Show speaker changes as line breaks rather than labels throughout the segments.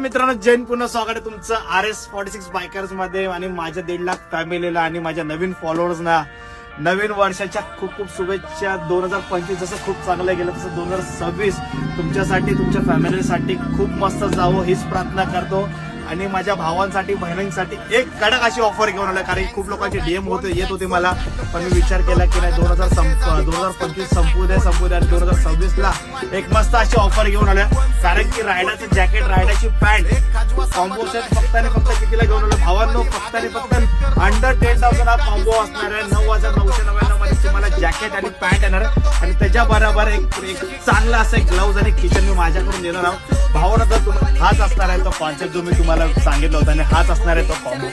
मित्रांनो, जैन पुन्हा स्वागत आहे तुमचं RS46 बायकर्स मध्ये आणि माझ्या 1.5 लाख फॅमिलीला आणि माझ्या नवीन फॉलोअर्सना नवीन वर्षाच्या खूप खूप शुभेच्छा। 2025 जसं खूप चांगलं गेलं तसं 2026 तुमच्यासाठी तुमच्या फॅमिलीसाठी खूप मस्त जावं हीच प्रार्थना करतो। आणि माझ्या भावांसाठी बहिणींसाठी एक कडक अशी ऑफर घेऊन आलोय, कारण खूप लोकांचे DM येत होते मला, पण मी विचार केला की नाही 2025 संपू दे आणि 2026 ला एक मस्त अशी ऑफर घेऊन आलोय। कारण की रायडाचं जॅकेट, रायडाची पॅन्ट कॉम्बो सेट फक्त आणि फक्त कितीला घेऊन आलो भावांनो? फक्त आणि फक्त अंडर 10,000 हा कॉम्बो असणार आहे। 9,999 मध्ये तुम्हाला जॅकेट आणि पॅन्ट येणार आणि त्याच्या बरोबर एक चांगला असं एक ग्लाउज आणि किचन मी माझ्याकडून देणार आहोत भावांनो। तर तुम्हाला हाच असणार आहे तो कॉन्सेप्ट जो मी तुम्हाला सांगितलं होतं आणि हाच असणार आहे तो कॉम्बो।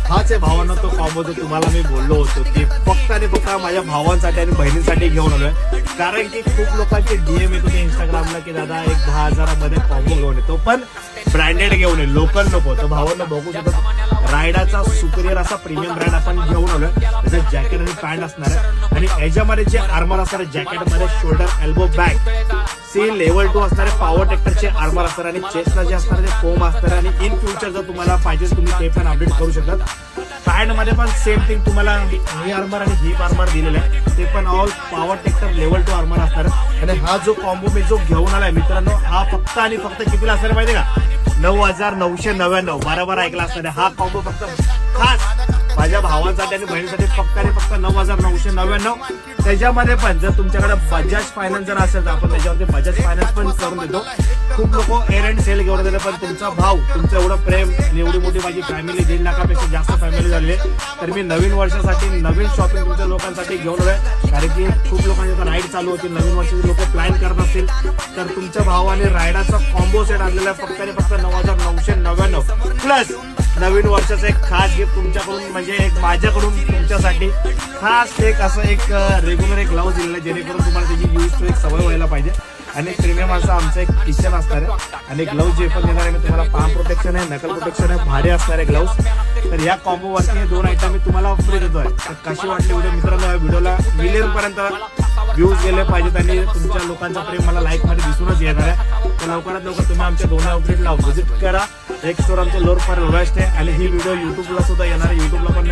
हाच आहे भावांना तो कॉम्बो जो तुम्हाला मी बोललो होतो की फक्त आणि फक्त माझ्या भावांसाठी आणि बहिणींसाठी घेऊन आलोय। कारण की खूप लोकांचे DM येत होते इंस्टाग्रामला की दादा एक 10,000 मध्ये कॉम्बो घेऊन येतो, पण ब्रँडेड घेऊन ये, लोकल नको। तर भावांना बघू शकतो रायडाचा सुपिरियर असा प्रीमियम ब्रँड आपण घेऊन आलोय। त्याचं जॅकेट आणि पॅन्ट असणार आहे आणि याच्यामध्ये जे आर्मर असणार आहे जॅकेटमध्ये shoulder elbow bag C level 2 असणारे पॉवर टेक्टरचे आर्मर असणार आणि चेस्टला जे असणार ते फोम असणार आणि इन फ्युचर जर तुम्हाला पाहिजे तुम्ही ते पण अपडेट करू शकता। पॅन्ट मध्ये पण सेम थिंग तुम्हाला ही आर्मर आणि ही आर्मर दिलेलं आहे, ते पण all power tractor level 2 armour असणार आणि हा जो कॉम्बो मी जो घेऊन आलाय मित्रांनो, हा फक्त आणि फक्त कितीला असणार माहितीये का? 9,999 बरोबर ऐकला असणार। हा कॉम्बो फक्त खास माझ्या भावांसाठी आणि बहिणीसाठी फक्त आणि फक्त 9,999। त्याच्यामध्ये पण जर तुमच्याकडे बजाज फायनान्स जर असेल तर आपण त्याच्यावरती बजाज फायनान्स पण करून देतो। खूप लोक एअर अँड सेल घेऊन देतात, पण तुमचा भाव, तुमचं एवढं प्रेम आणि एवढी मोठी माझी फॅमिली 1.5 लाखापेक्षा जास्त फॅमिली झाली आहे, तर मी नवीन वर्षासाठी नवीन शॉपिंग तुमच्या लोकांसाठी घेऊन आलोय। कारण की खूप लोकांची राईड चालू होती, नवीन वर्षाची लोक प्लॅन करत असतील तर तुमच्या भावाने रायडाचा कॉम्बो सेट आणलेला आहे फक्त आणि फक्त 9,999 प्लस नवीन वर्षाचं एक खास गिफ्ट तुमच्याकडून, म्हणजे एक माझ्याकडून तुमच्यासाठी खास एक असं एक रेग्युलर एक ग्लाउज दिलेलं आहे, जेणेकरून तुम्हाला त्याची यूज टू एक सवय व्हायला पाहिजे। आणि प्रीमियम असं आमचं एक किचन असणार आहे आणि ग्लाउज जे पण देणार आहे मी तुम्हाला पाम प्रोटेक्शन आहे, नकल प्रोटेक्शन आहे, भारी असणार आहे ग्लाउज। तर या कॉम्बो वरती हे 2 आयटम मी तुम्हाला फ्री देतोय। तर कशी वाटली व्हिडिओ मित्रांनो? या व्हिडिओला मिलियन पर्यंत व्ह्यूज गेले पाहिजेत आणि तुमच्या लोकांचा प्रेम मला लाईक मध्ये दिसूनच येणार आहे। तर लवकरात लवकर तुम्ही आमच्या दोन्ही आउटलेटला व्हिजिट करा। एक स्टोर आमचं लोअर परळ वेस्ट आहे आणि ही व्हिडिओ युट्यूबला सुद्धा येणार आहे। युट्यूबला पण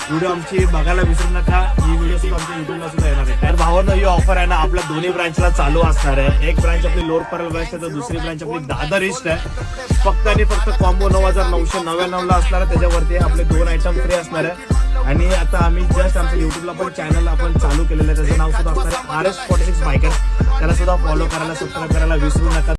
व्हिडिओ आमची बघायला विसरू नका, ही व्हिडिओ सुद्धा आमच्या युट्यूबला सुद्धा येणार आहे। तर भावांनो, ही ऑफर आहे ना आपल्या दोन्ही ब्रांचला चालू असणार आहे। एक ब्रांच आपली लोअर परळ वेस्ट आहे तर दुसरी ब्रांच आपली दादर ईस्ट आहे। फक्त आणि फक्त कॉम्बो 9,999 ला असणार आहे, त्याच्यावरती आपले 2 आयटम फ्री असणार आहे। आणि आता आम्ही जस्ट आमच्या युट्यूबला पण चॅनल आपण चालू केलेलं आहे, त्याचं नाव सुद्धा असणार आहे RS46 बायकर्स। त्याला सुद्धा फॉलो करायला, सबस्क्राईब करायला विसरू नका।